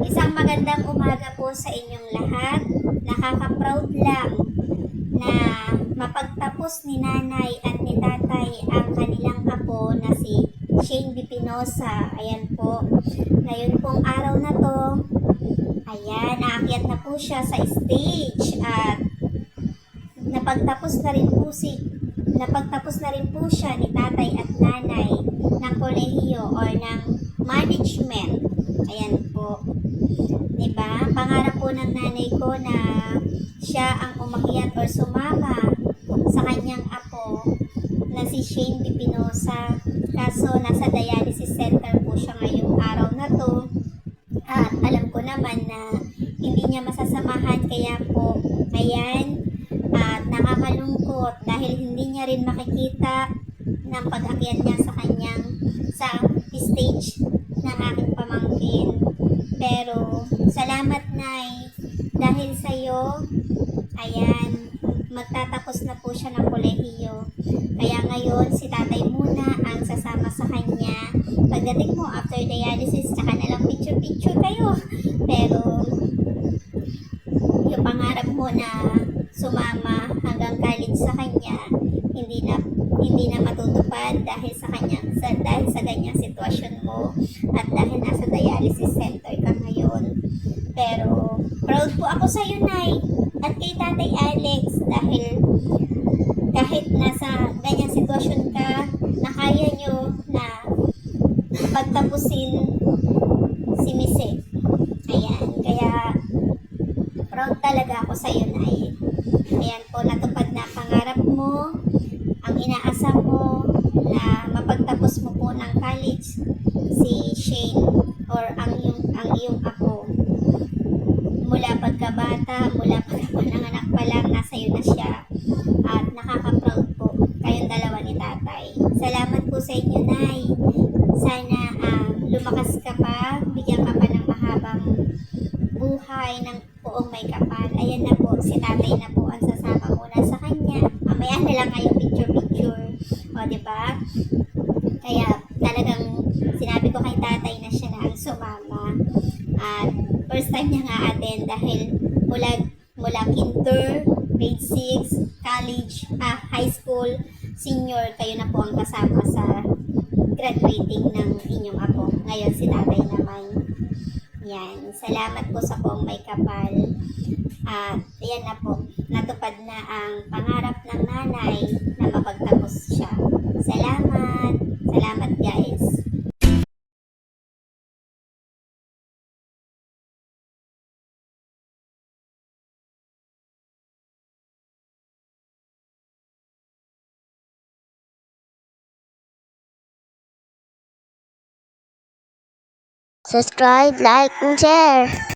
Isang magandang umaga po sa inyong lahat. Nakaka-proud lang na mapagtapos ni nanay at ni tatay ang kanilang apo na si Shane Bipinosa. Ayan po. Ngayon pong araw na to, ayan, naakyat na po siya sa stage at napagtapos na rin po si napagtapos na rin po siya ni tatay at nanay ng kolehiyo or ng management. Ayan po. Diba? Pangarap po ng nanay ko na siya ang umakyat or sumama sa kanyang apo na si Shane Pipinosa. Kaso nasa dialysis center po siya ngayong araw na to. At alam ko naman na hindi niya masasamahan kaya po ayan at nakakalungkot dahil hindi niya rin makikita ng pag-akyat niya sa kanyang sa stage ng aking pamangkin. Pero salamat Nay dahil sa iyo ayan magtatapos na po siya ng kolehiyo. Kaya ngayon si tatay muna ang sasama sa kanya. Pagdating mo after dialysis tsaka na lang picture kayo. Pero yung pangarap mo na sumama hanggang college sa kanya hindi na matutupad dahil dahil sa ganyang sitwasyon mo at dahil nasa dialysis center ka ngayon. Pero proud po ako sa iyo Nay at kay Tatay Alex dahil kahit nasa ganyang sitwasyon ka na kaya nyo na pagtapusin si Mise. Ayan, kaya proud talaga ako sa iyo, Nay. Ayan po, natupad na pangarap mo, ang inaasam mo na mapagtapos mo po ng college si Shane or ang iyong apo. Mula pagkabata, mula pagkapanganak pa lang, nasa iyo na siya. At nakaka-proud po kayong dalawa ni tatay. Salamat po sa inyo, Nay. Sana lumakas ka pa, bigyan ka pa ng mahabang buhay ng buong may kapal. Ayan na po, si tatay na po ang sasama muna sa kanya. Mamaya na lang kayo picture. O, diba? Kaya talagang sinabi ko kay tatay na siya na ang sumama. At first time niya nga attend dahil mula kinder, grade 6, college, high school, senior, kayo na po ang kasama sa graduating ng inyong apo. Ngayon si tatay naman. Yan. Salamat po sa buong may kapal. At yan na po. Natupad na ang pangarap ng nanay na mapagtapos siya. Salamat. Salamat guys. Subscribe, like, and share.